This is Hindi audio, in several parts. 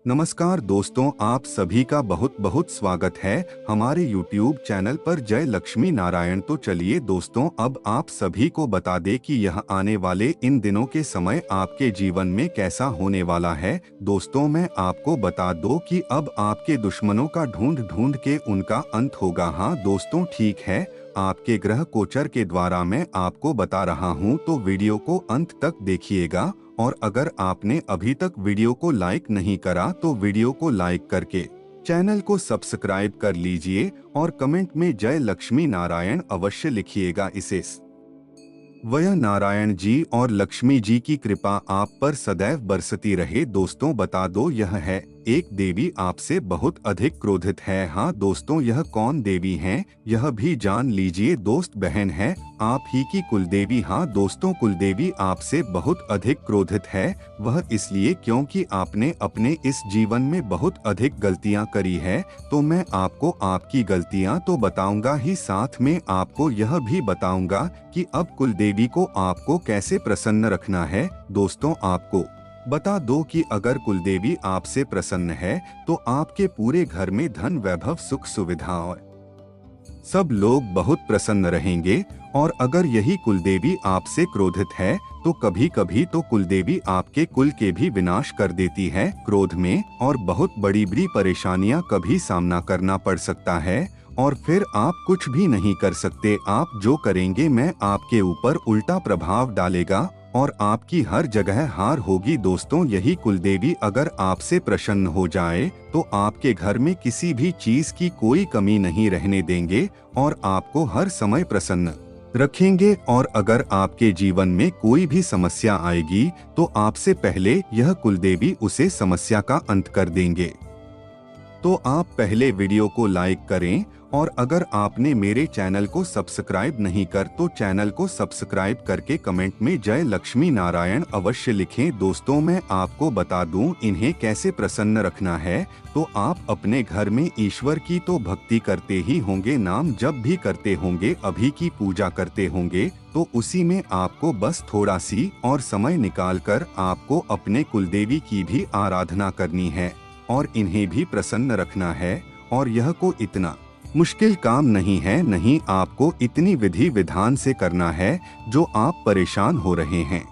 नमस्कार दोस्तों, आप सभी का बहुत बहुत स्वागत है हमारे YouTube चैनल पर जय लक्ष्मी नारायण। तो चलिए दोस्तों, अब आप सभी को बता दें कि यह आने वाले इन दिनों के समय आपके जीवन में कैसा होने वाला है। दोस्तों, मैं आपको बता दूं कि अब आपके दुश्मनों का ढूंढ ढूंढ के उनका अंत होगा। हाँ दोस्तों, ठीक है, आपके ग्रह गोचर के द्वारा मैं आपको बता रहा हूँ, तो वीडियो को अंत तक देखिएगा। और अगर आपने अभी तक वीडियो को लाइक नहीं करा तो वीडियो को लाइक करके चैनल को सब्सक्राइब कर लीजिए और कमेंट में जय लक्ष्मी नारायण अवश्य लिखिएगा। इसे वह नारायण जी और लक्ष्मी जी की कृपा आप पर सदैव बरसती रहे। दोस्तों, बता दो, यह है एक देवी आपसे बहुत अधिक क्रोधित है। हाँ दोस्तों, यह कौन देवी हैं यह भी जान लीजिए। दोस्त बहन है आप ही की कुलदेवी। हाँ दोस्तों, कुलदेवी आपसे बहुत अधिक क्रोधित है। वह इसलिए क्योंकि आपने अपने इस जीवन में बहुत अधिक गलतियां करी है। तो मैं आपको आपकी गलतियां तो बताऊंगा ही, साथ में आपको यह भी बताऊंगा कि अब कुलदेवी को आपको कैसे प्रसन्न रखना है। दोस्तों, आपको बता दो कि अगर कुलदेवी आपसे प्रसन्न है तो आपके पूरे घर में धन वैभव सुख सुविधा और सब लोग बहुत प्रसन्न रहेंगे। और अगर यही कुलदेवी आपसे क्रोधित है तो कभी कभी तो कुलदेवी आपके कुल के भी विनाश कर देती है क्रोध में, और बहुत बड़ी बड़ी परेशानियां कभी सामना करना पड़ सकता है और फिर आप कुछ भी नहीं कर सकते। आप जो करेंगे मैं आपके ऊपर उल्टा प्रभाव डालेगा और आपकी हर जगह हार होगी। दोस्तों, यही कुलदेवी अगर आपसे प्रसन्न हो जाए तो आपके घर में किसी भी चीज की कोई कमी नहीं रहने देंगे और आपको हर समय प्रसन्न रखेंगे। और अगर आपके जीवन में कोई भी समस्या आएगी तो आपसे पहले यह कुलदेवी उसे समस्या का अंत कर देंगे। तो आप पहले वीडियो को लाइक करें और अगर आपने मेरे चैनल को सब्सक्राइब नहीं कर तो चैनल को सब्सक्राइब करके कमेंट में जय लक्ष्मी नारायण अवश्य लिखें। दोस्तों, मैं आपको बता दूं इन्हें कैसे प्रसन्न रखना है। तो आप अपने घर में ईश्वर की तो भक्ति करते ही होंगे, नाम जप भी करते होंगे, अभी की पूजा करते होंगे, तो उसी में आपको बस थोड़ा सी और समय निकाल कर आपको अपने कुलदेवी की भी आराधना करनी है और इन्हें भी प्रसन्न रखना है। और यह को इतना मुश्किल काम नहीं है, नहीं आपको इतनी विधि विधान से करना है जो आप परेशान हो रहे हैं।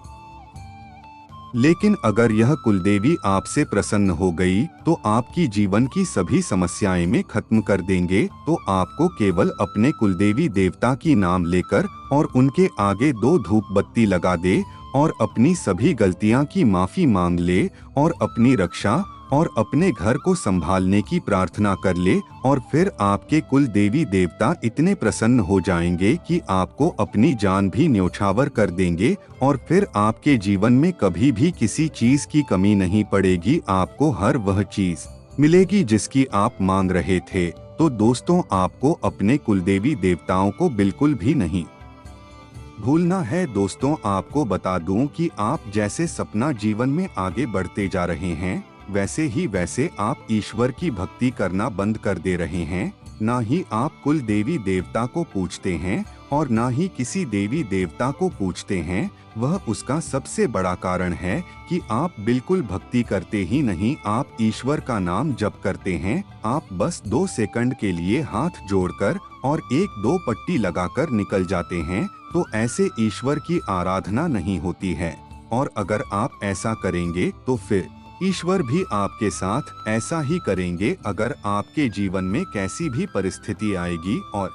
लेकिन अगर यह कुलदेवी आपसे प्रसन्न हो गई तो आपकी जीवन की सभी समस्याएं में खत्म कर देंगे। तो आपको केवल अपने कुलदेवी देवता की नाम लेकर और उनके आगे 2 धूप बत्ती लगा दे और अपनी सभी गलतियां की माफी मांग ले और अपनी रक्षा और अपने घर को संभालने की प्रार्थना कर ले। और फिर आपके कुल देवी देवता इतने प्रसन्न हो जाएंगे कि आपको अपनी जान भी न्योछावर कर देंगे और फिर आपके जीवन में कभी भी किसी चीज की कमी नहीं पड़ेगी। आपको हर वह चीज मिलेगी जिसकी आप मांग रहे थे। तो दोस्तों, आपको अपने कुलदेवी देवताओं को बिल्कुल भी नहीं भूलना है। दोस्तों, आपको बता दूं कि आप जैसे सपना जीवन में आगे बढ़ते जा रहे हैं वैसे आप ईश्वर की भक्ति करना बंद कर दे रहे हैं। ना ही आप कुल देवी देवता को पूछते हैं और ना ही किसी देवी देवता को पूछते हैं। वह उसका सबसे बड़ा कारण है कि आप बिल्कुल भक्ति करते ही नहीं, आप ईश्वर का नाम जप करते हैं। आप बस 2 सेकंड के लिए हाथ जोड़कर और 1-2 पट्टी लगाकर निकल जाते हैं। तो ऐसे ईश्वर की आराधना नहीं होती है। और अगर आप ऐसा करेंगे तो फिर ईश्वर भी आपके साथ ऐसा ही करेंगे। अगर आपके जीवन में कैसी भी परिस्थिति आएगी और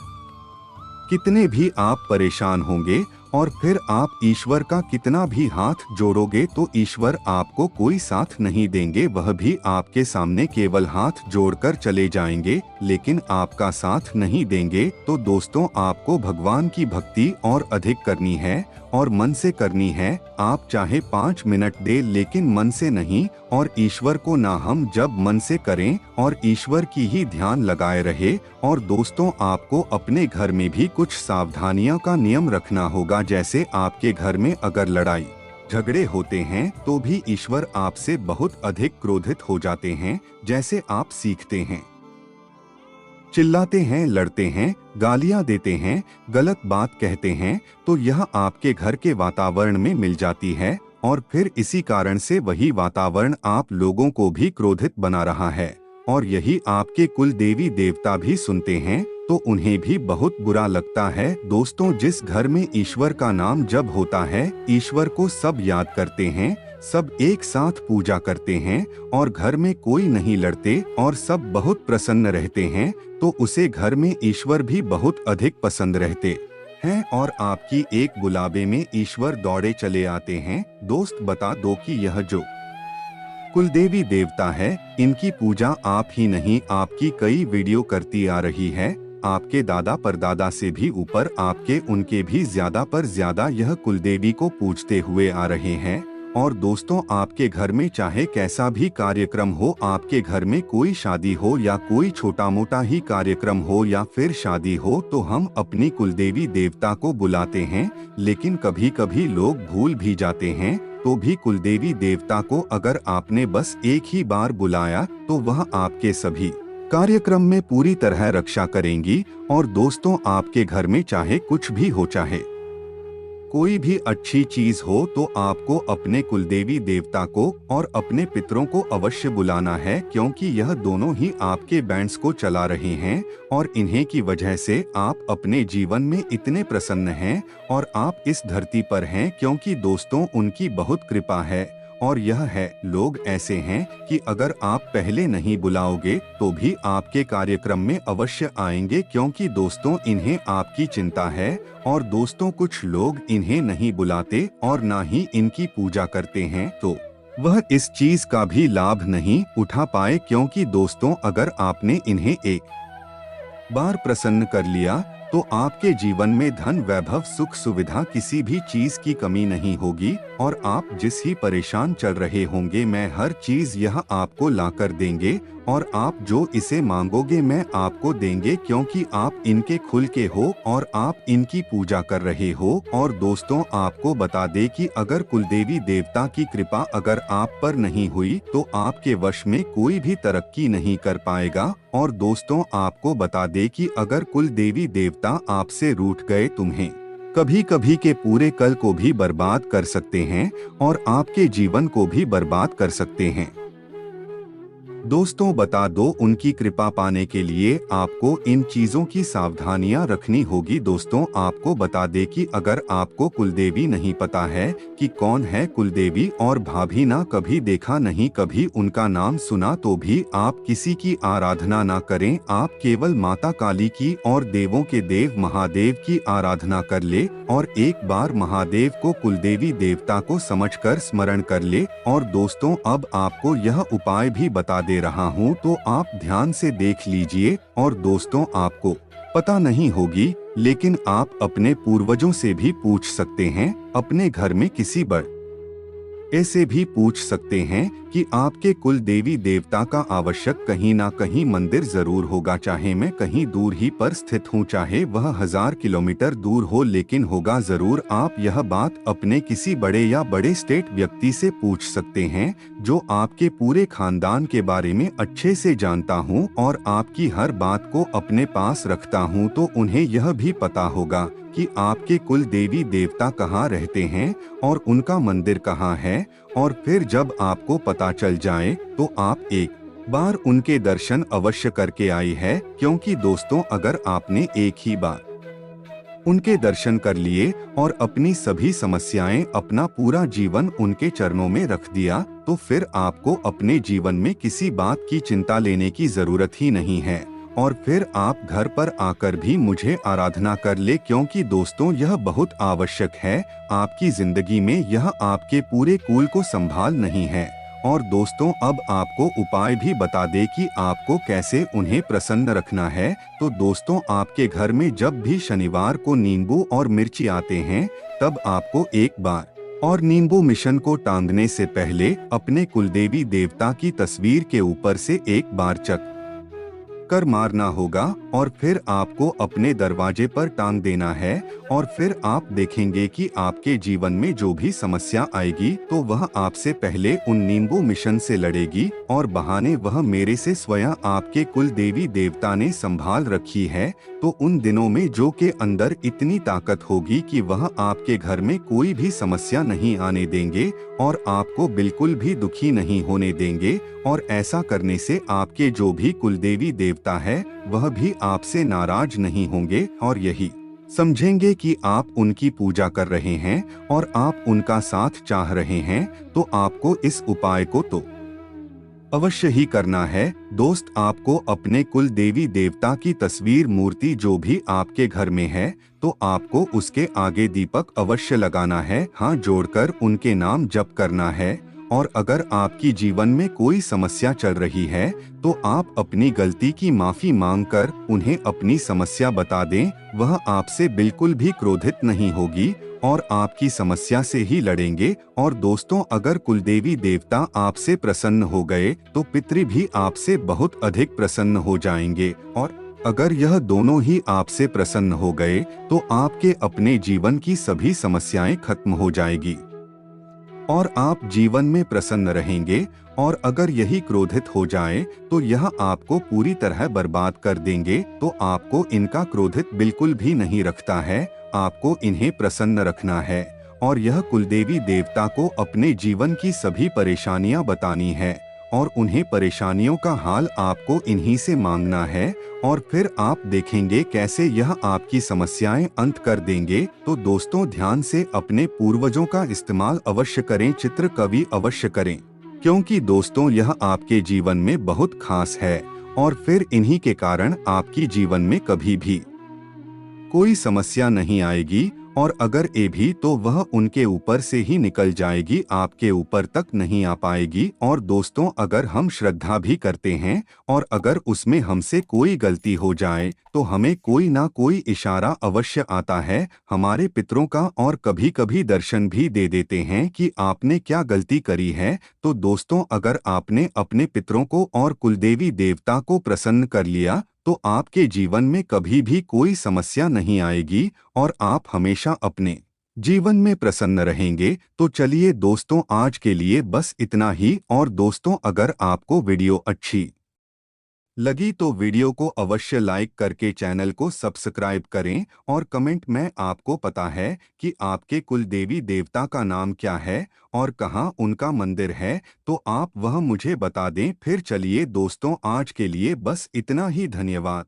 कितने भी आप परेशान होंगे और फिर आप ईश्वर का कितना भी हाथ जोड़ोगे तो ईश्वर आपको कोई साथ नहीं देंगे। वह भी आपके सामने केवल हाथ जोड़कर चले जाएंगे लेकिन आपका साथ नहीं देंगे। तो दोस्तों, आपको भगवान की भक्ति और अधिक करनी है और मन से करनी है। आप चाहे 5 मिनट दे लेकिन मन से नहीं। और ईश्वर को ना हम जब मन से करें और ईश्वर की ही ध्यान लगाए रहे। और दोस्तों, आपको अपने घर में भी कुछ सावधानियों का नियम रखना होगा। जैसे आपके घर में अगर लड़ाई झगड़े होते हैं तो भी ईश्वर आपसे बहुत अधिक क्रोधित हो जाते हैं। जैसे आप सीखते हैं, चिल्लाते हैं, लड़ते हैं, गालियां देते हैं, गलत बात कहते हैं, तो यह आपके घर के वातावरण में मिल जाती है और फिर इसी कारण से वही वातावरण आप लोगों को भी क्रोधित बना रहा है और यही आपके कुल देवी देवता भी सुनते हैं तो उन्हें भी बहुत बुरा लगता है। दोस्तों, जिस घर में ईश्वर का नाम जब होता है, ईश्वर को सब याद करते हैं, सब एक साथ पूजा करते हैं और घर में कोई नहीं लड़ते और सब बहुत प्रसन्न रहते हैं, तो उसे घर में ईश्वर भी बहुत अधिक पसंद रहते हैं और आपकी एक बुलावे में ईश्वर दौड़े चले आते हैं। दोस्त, बता दो कि यह जो कुलदेवी देवता है, इनकी पूजा आप ही नहीं आपकी कई वीडियो करती आ रही है। आपके दादा परदादा से भी ऊपर, आपके उनके भी ज्यादा पर ज्यादा यह कुलदेवी को पूजते हुए आ रहे हैं। और दोस्तों, आपके घर में चाहे कैसा भी कार्यक्रम हो, आपके घर में कोई शादी हो या कोई छोटा मोटा ही कार्यक्रम हो या फिर शादी हो, तो हम अपनी कुलदेवी देवता को बुलाते हैं। लेकिन कभी कभी लोग भूल भी जाते हैं, तो भी कुलदेवी देवता को अगर आपने बस एक ही बार बुलाया तो वह आपके सभी कार्यक्रम में पूरी तरह रक्षा करेंगी। और दोस्तों, आपके घर में चाहे कुछ भी हो, चाहे कोई भी अच्छी चीज हो, तो आपको अपने कुलदेवी देवता को और अपने पितरों को अवश्य बुलाना है, क्योंकि यह दोनों ही आपके बैंड्स को चला रहे हैं और इन्हीं की वजह से आप अपने जीवन में इतने प्रसन्न हैं और आप इस धरती पर हैं, क्योंकि दोस्तों उनकी बहुत कृपा है। और यह है, लोग ऐसे हैं कि अगर आप पहले नहीं बुलाओगे तो भी आपके कार्यक्रम में अवश्य आएंगे, क्योंकि दोस्तों इन्हें आपकी चिंता है। और दोस्तों, कुछ लोग इन्हें नहीं बुलाते और ना ही इनकी पूजा करते हैं, तो वह इस चीज का भी लाभ नहीं उठा पाए, क्योंकि दोस्तों अगर आपने इन्हें एक बार प्रसन्न कर लिया तो आपके जीवन में धन, वैभव, सुख, सुविधा, किसी भी चीज की कमी नहीं होगी। और आप जिस ही परेशान चल रहे होंगे, मैं हर चीज यह आपको लाकर देंगे और आप जो इसे मांगोगे मैं आपको देंगे, क्योंकि आप इनके खुल के हो और आप इनकी पूजा कर रहे हो। और दोस्तों, आपको बता दे कि अगर कुलदेवी देवता की कृपा अगर आप पर नहीं हुई तो आपके वश में कोई भी तरक्की नहीं कर पाएगा। और दोस्तों, आपको बता दे कि अगर कुलदेवी देवता आपसे रूठ गए, तुम्हें कभी कभी के पूरे कल को भी बर्बाद कर सकते हैं और आपके जीवन को भी बर्बाद कर सकते हैं। दोस्तों, बता दो, उनकी कृपा पाने के लिए आपको इन चीजों की सावधानियां रखनी होगी। दोस्तों, आपको बता दे कि अगर आपको कुलदेवी नहीं पता है कि कौन है कुलदेवी और भाभी ना कभी देखा नहीं, कभी उनका नाम सुना, तो भी आप किसी की आराधना ना करें। आप केवल माता काली की और देवों के देव महादेव की आराधना कर ले और एक बार महादेव को कुलदेवी देवता को समझकर स्मरण कर ले। और दोस्तों, अब आपको यह उपाय भी बता दे रहा हूँ, तो आप ध्यान से देख लीजिए। और दोस्तों, आपको पता नहीं होगी, लेकिन आप अपने पूर्वजों से भी पूछ सकते हैं, अपने घर में किसी बड़ ऐसे भी पूछ सकते हैं कि आपके कुल देवी देवता का आवश्यक कहीं ना कहीं मंदिर जरूर होगा, चाहे मैं कहीं दूर ही पर स्थित हूँ, चाहे वह 1000 किलोमीटर दूर हो, लेकिन होगा जरूर। आप यह बात अपने किसी बड़े या बड़े स्टेट व्यक्ति से पूछ सकते हैं जो आपके पूरे खानदान के बारे में अच्छे से जानता हूँ और आपकी हर बात को अपने पास रखता हूँ, तो उन्हें यह भी पता होगा कि आपके कुल देवी देवता कहाँ रहते हैं और उनका मंदिर कहाँ है। और फिर जब आपको पता चल जाए तो आप एक बार उनके दर्शन अवश्य करके आई है, क्योंकि दोस्तों, अगर आपने एक ही बार उनके दर्शन कर लिए और अपनी सभी समस्याएं, अपना पूरा जीवन उनके चरणों में रख दिया, तो फिर आपको अपने जीवन में किसी बात की चिंता लेने की जरूरत ही नहीं है। और फिर आप घर पर आकर भी मुझे आराधना कर ले, क्योंकि दोस्तों यह बहुत आवश्यक है आपकी जिंदगी में, यह आपके पूरे कुल को संभाल नहीं है। और दोस्तों, अब आपको उपाय भी बता दे कि आपको कैसे उन्हें प्रसन्न रखना है। तो दोस्तों, आपके घर में जब भी शनिवार को नींबू और मिर्ची आते हैं, तब आपको एक बार और नींबू मिशन को टांगने से पहले अपने कुलदेवी देवता की तस्वीर के ऊपर से एक बार चक चक्कर मारना होगा और फिर आपको अपने दरवाजे पर टांग देना है और फिर आप देखेंगे कि आपके जीवन में जो भी समस्या आएगी तो वह आपसे पहले उन नींबू मिशन से लड़ेगी और बहाने वह मेरे से स्वयं आपके कुल देवी देवता ने संभाल रखी है। तो उन दिनों में जो के अंदर इतनी ताकत होगी कि वह आपके घर में कोई भी समस्या नहीं आने देंगे और आपको बिल्कुल भी दुखी नहीं होने देंगे। और ऐसा करने से आपके जो भी कुलदेवी देवता है वह भी आपसे नाराज नहीं होंगे और यही समझेंगे कि आप उनकी पूजा कर रहे हैं और आप उनका साथ चाह रहे हैं। तो आपको इस उपाय को तो अवश्य ही करना है दोस्त। आपको अपने कुल देवी देवता की तस्वीर मूर्ति जो भी आपके घर में है तो आपको उसके आगे दीपक अवश्य लगाना है, हाथ जोड़कर उनके नाम जप करना है। और अगर आपकी जीवन में कोई समस्या चल रही है तो आप अपनी गलती की माफी मांगकर उन्हें अपनी समस्या बता दें। वह आपसे बिल्कुल भी क्रोधित नहीं होगी और आपकी समस्या से ही लड़ेंगे। और दोस्तों, अगर कुलदेवी देवता आपसे प्रसन्न हो गए तो पितृ भी आपसे बहुत अधिक प्रसन्न हो जाएंगे। और अगर यह दोनों ही आपसे प्रसन्न हो गए तो आपके अपने जीवन की सभी समस्याएं खत्म हो जाएगी और आप जीवन में प्रसन्न रहेंगे। और अगर यही क्रोधित हो जाए तो यह आपको पूरी तरह बर्बाद कर देंगे। तो आपको इनका क्रोधित बिल्कुल भी नहीं रखता है, आपको इन्हें प्रसन्न रखना है और यह कुलदेवी देवता को अपने जीवन की सभी परेशानियां बतानी है और उन्हें परेशानियों का हाल आपको इन्हीं से मांगना है और फिर आप देखेंगे कैसे यह आपकी समस्याएं अंत कर देंगे। तो दोस्तों, ध्यान से अपने पूर्वजों का इस्तेमाल अवश्य करें, चित्र कवि अवश्य करें, क्योंकि दोस्तों यह आपके जीवन में बहुत खास है और फिर इन्हीं के कारण आपकी जीवन में कभी भी कोई समस्या नहीं आएगी और अगर ए भी तो वह उनके ऊपर से ही निकल जाएगी, आपके ऊपर तक नहीं आ पाएगी। और दोस्तों, अगर हम श्रद्धा भी करते हैं और अगर उसमें हमसे कोई गलती हो जाए तो हमें कोई ना कोई इशारा अवश्य आता है हमारे पितरों का और कभी कभी दर्शन भी दे देते हैं कि आपने क्या गलती करी है। तो दोस्तों, अगर आपने अपने पितरों को और कुलदेवी देवता को प्रसन्न कर लिया तो आपके जीवन में कभी भी कोई समस्या नहीं आएगी और आप हमेशा अपने जीवन में प्रसन्न रहेंगे। तो चलिए दोस्तों, आज के लिए बस इतना ही। और दोस्तों, अगर आपको वीडियो अच्छी लगी तो वीडियो को अवश्य लाइक करके चैनल को सब्सक्राइब करें और कमेंट में आपको पता है कि आपके कुल देवी देवता का नाम क्या है और कहाँ उनका मंदिर है तो आप वह मुझे बता दें। फिर चलिए दोस्तों, आज के लिए बस इतना ही। धन्यवाद।